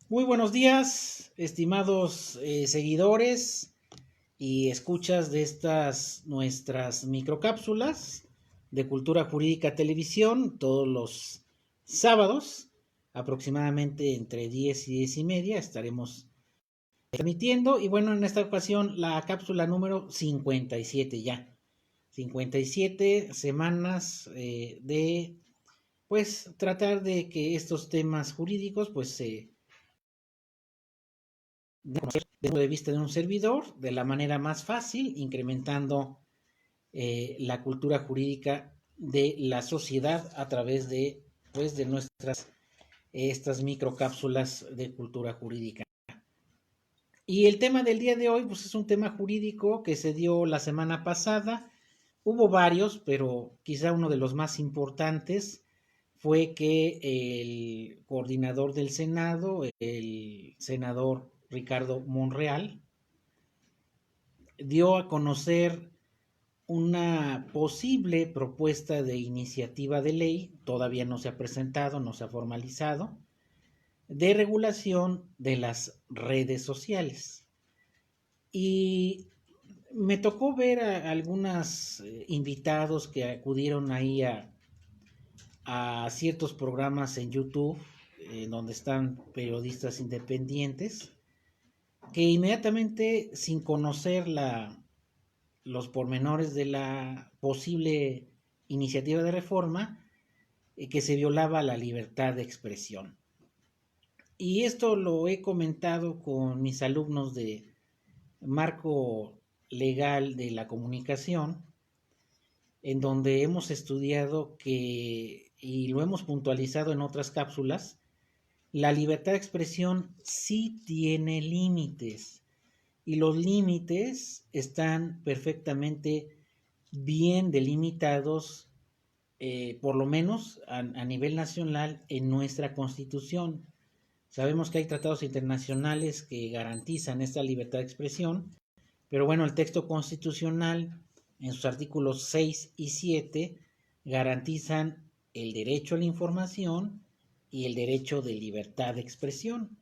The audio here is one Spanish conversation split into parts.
Muy buenos días, estimados seguidores y escuchas de estas nuestras microcápsulas de Cultura Jurídica Televisión todos los sábados, aproximadamente entre 10 y 10 y media estaremos transmitiendo. Y bueno, en esta ocasión la cápsula número 57 ya. 57 semanas de pues tratar de que estos temas jurídicos pues se de conocer desde el punto de vista de un servidor de la manera más fácil, incrementando la cultura jurídica de la sociedad a través de, pues, de nuestras estas microcápsulas de cultura jurídica. Y el tema del día de hoy, pues es un tema jurídico que se dio la semana pasada. Hubo varios, pero quizá uno de los más importantes fue que el coordinador del Senado, el senador Ricardo Monreal, dio a conocer una posible propuesta de iniciativa de ley, todavía no se ha presentado, no se ha formalizado, de regulación de las redes sociales. Y me tocó ver a algunos invitados que acudieron ahí a ciertos programas en YouTube, donde están periodistas independientes, que inmediatamente, sin conocer los pormenores de la posible iniciativa de reforma, que se violaba la libertad de expresión. Y esto lo he comentado con mis alumnos de marco legal de la comunicación, en donde hemos estudiado que, y lo hemos puntualizado en otras cápsulas, la libertad de expresión sí tiene límites, y los límites están perfectamente bien delimitados, por lo menos a nivel nacional, en nuestra Constitución. Sabemos que hay tratados internacionales que garantizan esta libertad de expresión, pero bueno, el texto constitucional, en sus artículos 6 y 7, garantizan el derecho a la información y el derecho de libertad de expresión.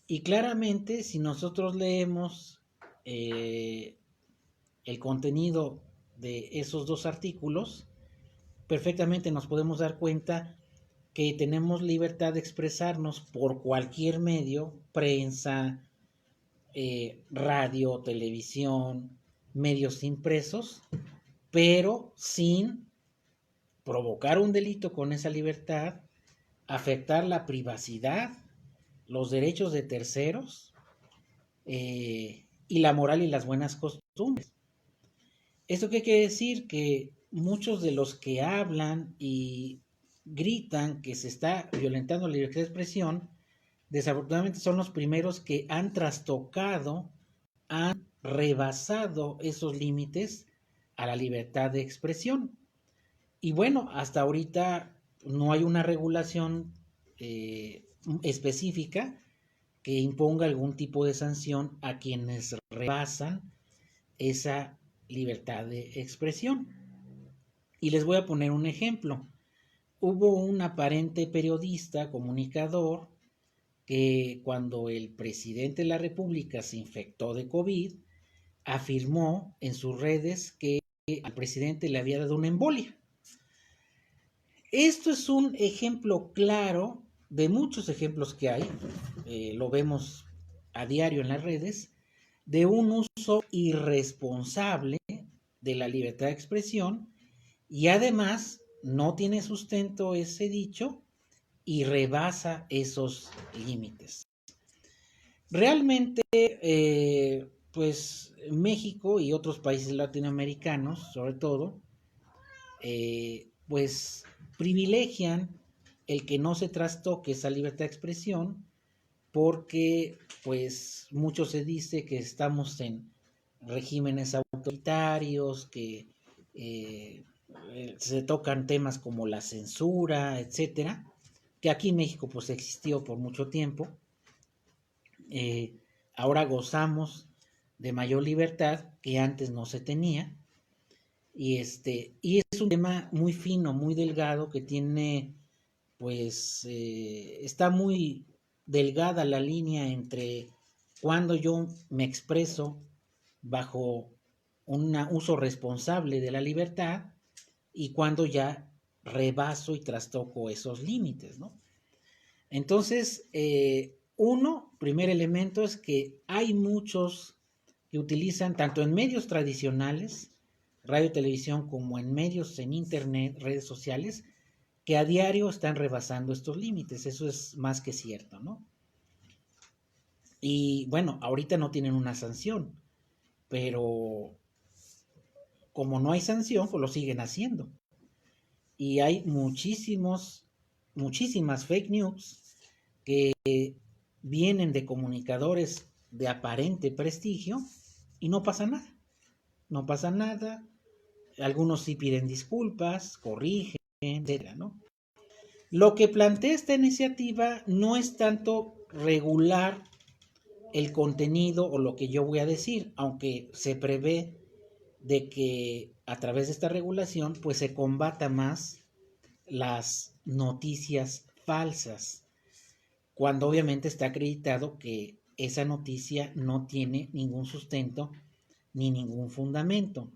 Y claramente, si nosotros leemos eh, el contenido de esos dos artículos, perfectamente nos podemos dar cuenta que tenemos libertad de expresarnos por cualquier medio, prensa, radio, televisión, medios impresos, pero sin provocar un delito con esa libertad, afectar la privacidad, los derechos de terceros y la moral y las buenas costumbres. ¿Esto qué quiere decir? Que muchos de los que hablan y gritan que se está violentando la libertad de expresión, desafortunadamente son los primeros que han trastocado, han rebasado esos límites a la libertad de expresión. Y bueno, hasta ahorita no hay una regulación específica que imponga algún tipo de sanción a quienes rebasan esa libertad de expresión. Y les voy a poner un ejemplo. Hubo un aparente periodista, comunicador, que cuando el presidente de la República se infectó de COVID, afirmó en sus redes que al presidente le había dado una embolia. Esto es un ejemplo claro de muchos ejemplos que hay, lo vemos a diario en las redes, de un uso irresponsable de la libertad de expresión, y además no tiene sustento ese dicho y rebasa esos límites. Realmente, pues México y otros países latinoamericanos, sobre todo, pues privilegian el que no se trastoque esa libertad de expresión, porque pues mucho se dice que estamos en regímenes autoritarios, que eh, se tocan temas como la censura, etcétera, que aquí en México pues existió por mucho tiempo. eh, Ahora gozamos de mayor libertad que antes no se tenía, y es un tema muy fino, muy delgado, que tiene, pues, está muy delgada la línea entre cuando yo me expreso bajo un uso responsable de la libertad y cuando ya rebaso y trastoco esos límites, ¿no? Entonces, primer elemento es que hay muchos que utilizan tanto en medios tradicionales, radio, televisión, como en medios en internet, redes sociales, que a diario están rebasando estos límites. Eso es más que cierto, ¿no? Y bueno, ahorita no tienen una sanción, pero como no hay sanción, pues lo siguen haciendo. Y hay muchísimas fake news que vienen de comunicadores de aparente prestigio y no pasa nada. No pasa nada. Algunos sí piden disculpas, corrigen, etcétera, ¿no? Lo que plantea esta iniciativa no es tanto regular el contenido o lo que yo voy a decir, aunque se prevé de que a través de esta regulación pues se combata más las noticias falsas, cuando obviamente está acreditado que esa noticia no tiene ningún sustento ni ningún fundamento.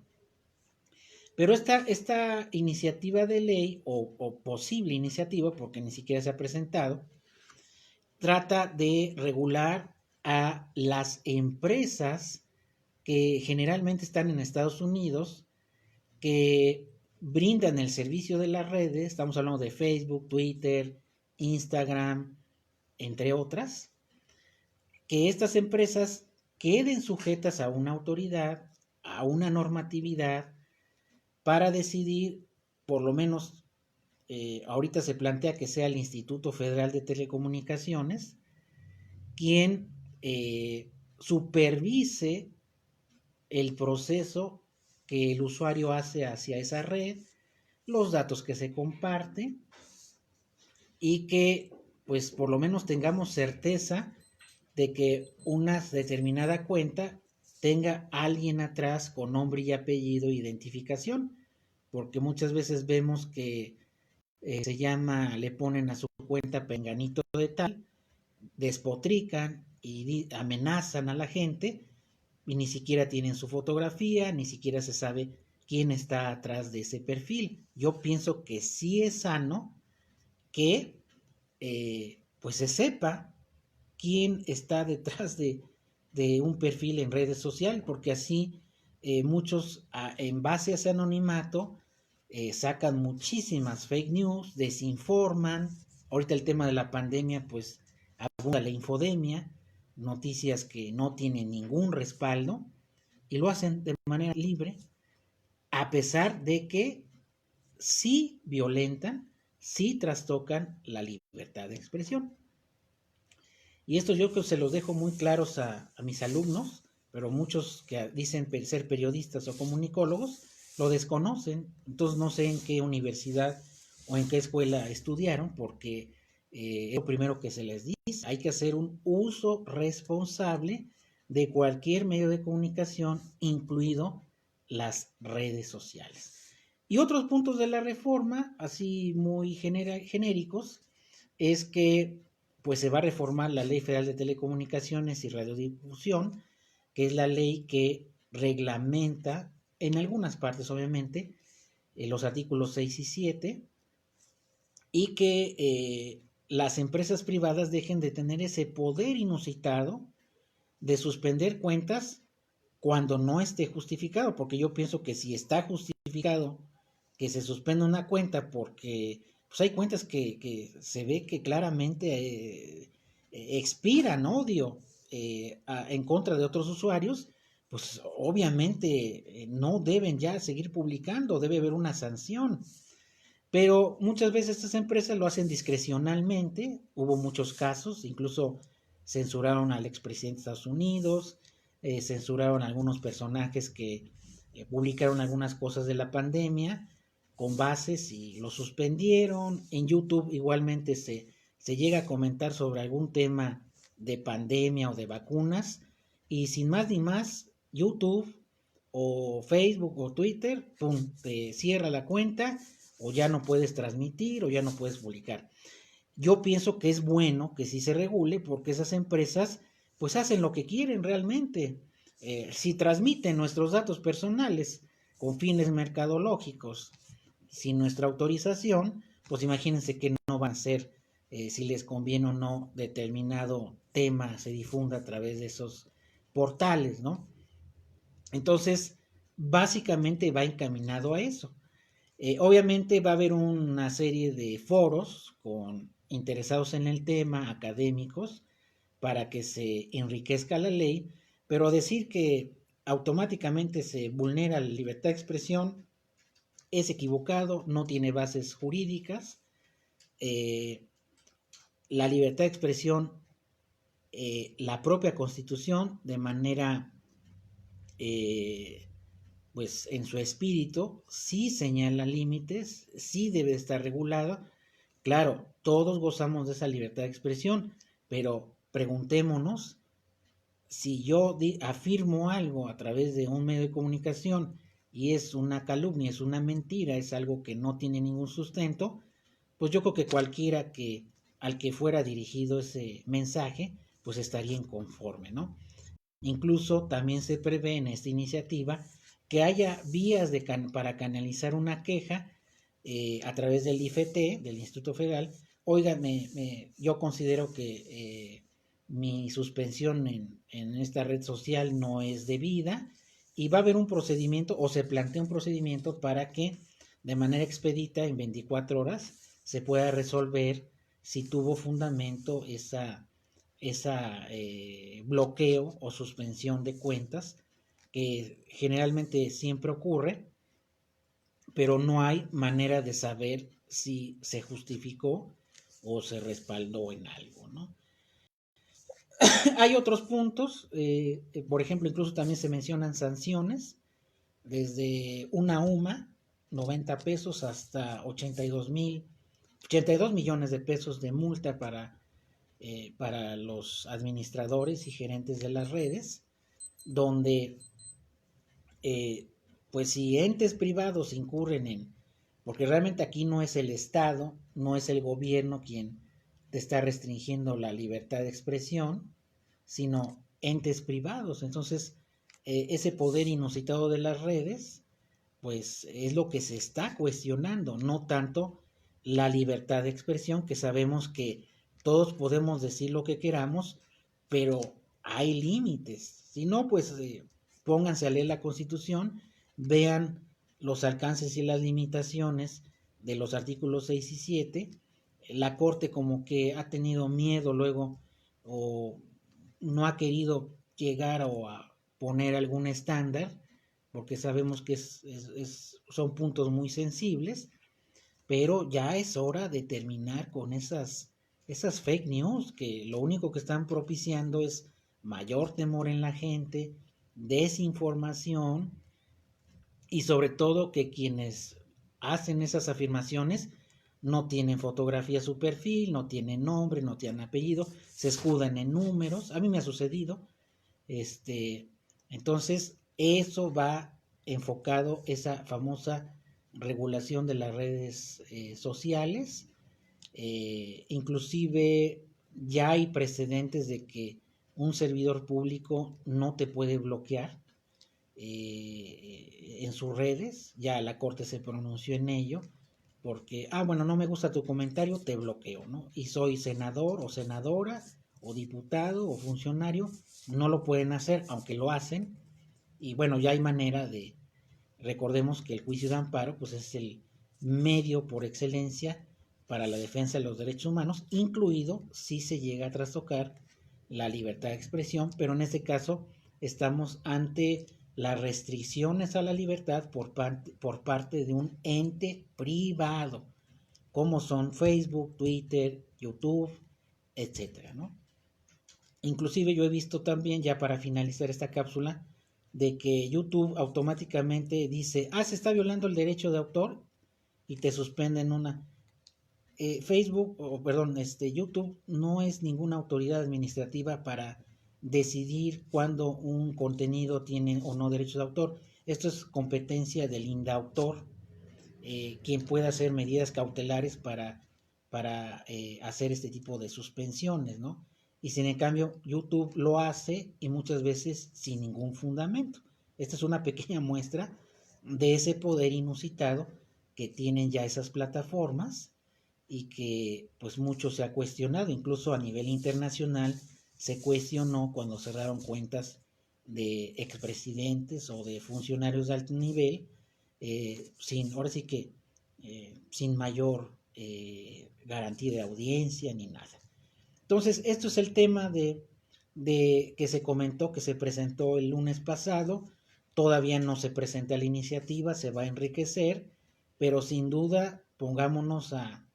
Pero esta iniciativa de ley o posible iniciativa, porque ni siquiera se ha presentado, trata de regular a las empresas que generalmente están en Estados Unidos, que brindan el servicio de las redes, estamos hablando de Facebook, Twitter, Instagram, entre otras, que estas empresas queden sujetas a una autoridad, a una normatividad, para decidir, por lo menos ahorita se plantea que sea el Instituto Federal de Telecomunicaciones, quien supervise el proceso que el usuario hace hacia esa red, los datos que se comparten y que pues por lo menos tengamos certeza de que una determinada cuenta tenga alguien atrás con nombre y apellido e identificación, porque muchas veces vemos que le ponen a su cuenta Penganito de tal, despotrican y amenazan a la gente y ni siquiera tienen su fotografía, ni siquiera se sabe quién está atrás de ese perfil. Yo pienso que sí es sano que pues se sepa quién está detrás de un perfil en redes sociales, porque así muchos en base a ese anonimato sacan muchísimas fake news, desinforman. Ahorita el tema de la pandemia, pues abunda la infodemia, noticias que no tienen ningún respaldo y lo hacen de manera libre, a pesar de que sí violentan, sí trastocan la libertad de expresión. Y esto yo creo que se los dejo muy claros a mis alumnos, pero muchos que dicen ser periodistas o comunicólogos lo desconocen, entonces no sé en qué universidad o en qué escuela estudiaron, porque es lo primero que se les dice, hay que hacer un uso responsable de cualquier medio de comunicación, incluido las redes sociales. Y otros puntos de la reforma, así muy genéricos, es que pues se va a reformar la Ley Federal de Telecomunicaciones y Radiodifusión, que es la ley que reglamenta, en algunas partes obviamente, los artículos 6 y 7, y que las empresas privadas dejen de tener ese poder inusitado de suspender cuentas cuando no esté justificado, porque yo pienso que si está justificado que se suspenda una cuenta porque pues hay cuentas que se ve que claramente expiran odio en contra de otros usuarios, pues obviamente no deben ya seguir publicando, debe haber una sanción. Pero muchas veces estas empresas lo hacen discrecionalmente, hubo muchos casos, incluso censuraron al expresidente de Estados Unidos, censuraron a algunos personajes que publicaron algunas cosas de la pandemia con bases y lo suspendieron. En YouTube igualmente se llega a comentar sobre algún tema de pandemia o de vacunas y sin más ni más, YouTube o Facebook o Twitter, pum, te cierra la cuenta o ya no puedes transmitir o ya no puedes publicar. yo pienso que es bueno que sí se regule porque esas empresas pues hacen lo que quieren realmente. Si transmiten nuestros datos personales con fines mercadológicos sin nuestra autorización, pues imagínense que no van a hacer si les conviene o no determinado tema se difunda a través de esos portales, ¿no? Entonces, básicamente va encaminado a eso. Obviamente va a haber una serie de foros con interesados en el tema, académicos, para que se enriquezca la ley, pero decir que automáticamente se vulnera la libertad de expresión es equivocado, no tiene bases jurídicas. Eh, la libertad de expresión, la propia Constitución, de manera eh, pues en su espíritu sí señala límites, sí debe estar regulada. Claro, todos gozamos de esa libertad de expresión, pero preguntémonos si yo afirmo algo a través de un medio de comunicación y es una calumnia, es una mentira, es algo que no tiene ningún sustento, pues yo creo que cualquiera que al que fuera dirigido ese mensaje, pues estaría inconforme, ¿no? Incluso también se prevé en esta iniciativa que haya vías para canalizar una queja a través del IFT, del Instituto Federal. Oiga, yo considero que mi suspensión en esta red social no es debida y va a haber un procedimiento o se plantea un procedimiento para que de manera expedita en 24 horas se pueda resolver si tuvo fundamento esa bloqueo o suspensión de cuentas que generalmente siempre ocurre, pero no hay manera de saber si se justificó o se respaldó en algo, ¿no? Hay otros puntos, por ejemplo, incluso también se mencionan sanciones, desde una UMA, 90 pesos, hasta 82 millones de pesos de multa para los administradores y gerentes de las redes, donde pues si entes privados incurren porque realmente aquí no es el Estado, no es el gobierno quien te está restringiendo la libertad de expresión, sino entes privados. Entonces, ese poder inusitado de las redes, pues es lo que se está cuestionando, no tanto la libertad de expresión, que sabemos que todos podemos decir lo que queramos, pero hay límites. Si no, pues pónganse a leer la Constitución, vean los alcances y las limitaciones de los artículos 6 y 7. La Corte como que ha tenido miedo luego o no ha querido llegar o a poner algún estándar, porque sabemos que son puntos muy sensibles, pero ya es hora de terminar con esas fake news que lo único que están propiciando es mayor temor en la gente, desinformación y sobre todo que quienes hacen esas afirmaciones no tienen fotografía su perfil, no tienen nombre, no tienen apellido, se escudan en números. A mí me ha sucedido. Entonces, eso va enfocado, esa famosa regulación de las redes sociales. Inclusive ya hay precedentes de que un servidor público no te puede bloquear en sus redes, ya la Corte se pronunció en ello, porque, bueno, no me gusta tu comentario, te bloqueo, ¿no? Y soy senador o senadora, o diputado o funcionario, no lo pueden hacer, aunque lo hacen, y bueno, ya hay manera recordemos que el juicio de amparo, pues es el medio por excelencia para la defensa de los derechos humanos, incluido si se llega a trastocar la libertad de expresión, pero en este caso estamos ante las restricciones a la libertad por parte de un ente privado, como son Facebook, Twitter, YouTube, etcétera, ¿no? Inclusive yo he visto también, ya para finalizar esta cápsula, de que YouTube automáticamente dice, se está violando el derecho de autor y te suspenden una. Facebook, o perdón, YouTube no es ninguna autoridad administrativa para decidir cuándo un contenido tiene o no derechos de autor. Esto es competencia del INDAUTOR, quien pueda hacer medidas cautelares para hacer este tipo de suspensiones, ¿no? Y sin en cambio YouTube lo hace y muchas veces sin ningún fundamento. Esta es una pequeña muestra de ese poder inusitado que tienen ya esas plataformas y que pues mucho se ha cuestionado, incluso a nivel internacional se cuestionó cuando cerraron cuentas de expresidentes o de funcionarios de alto nivel, ahora sí que sin mayor garantía de audiencia ni nada. Entonces, esto es el tema de que se comentó, que se presentó el lunes pasado. Todavía no se presenta la iniciativa, se va a enriquecer, pero sin duda pongámonos a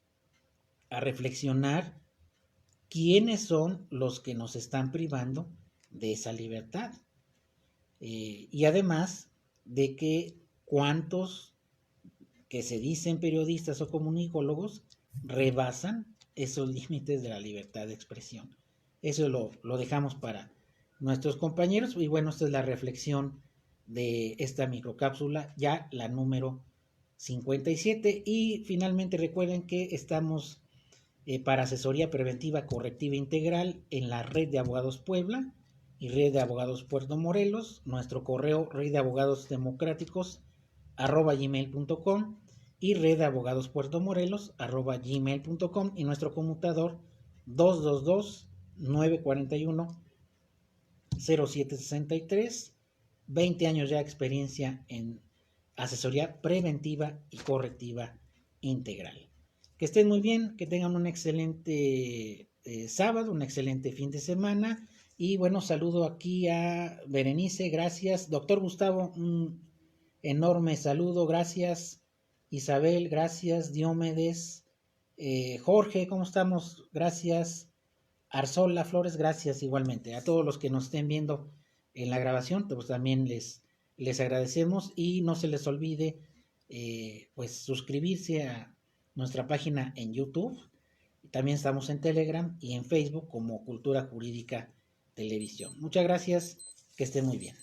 reflexionar quiénes son los que nos están privando de esa libertad. Y además de que cuántos que se dicen periodistas o comunicólogos rebasan esos límites de la libertad de expresión. Eso lo dejamos para nuestros compañeros y bueno, esta es la reflexión de esta microcápsula, ya la número 57 y finalmente recuerden que estamos para asesoría preventiva correctiva integral en la Red de Abogados Puebla y Red de Abogados Puerto Morelos, nuestro correo reddeabogadosdemocráticos@gmail.com y reddeabogadospuertomorelos@gmail.com y nuestro conmutador 222-941-0763. 20 años ya de experiencia en asesoría preventiva y correctiva integral. Que estén muy bien, que tengan un excelente sábado, un excelente fin de semana. Y bueno, saludo aquí a Berenice, gracias. Doctor Gustavo, un enorme saludo, gracias. Isabel, gracias. Diomedes, Jorge, ¿cómo estamos? Gracias. Arzola Flores, gracias igualmente. A todos los que nos estén viendo en la grabación, pues también les agradecemos y no se les olvide pues suscribirse a nuestra página en YouTube. También estamos en Telegram y en Facebook como Cultura Jurídica Televisión. Muchas gracias, que estén muy bien.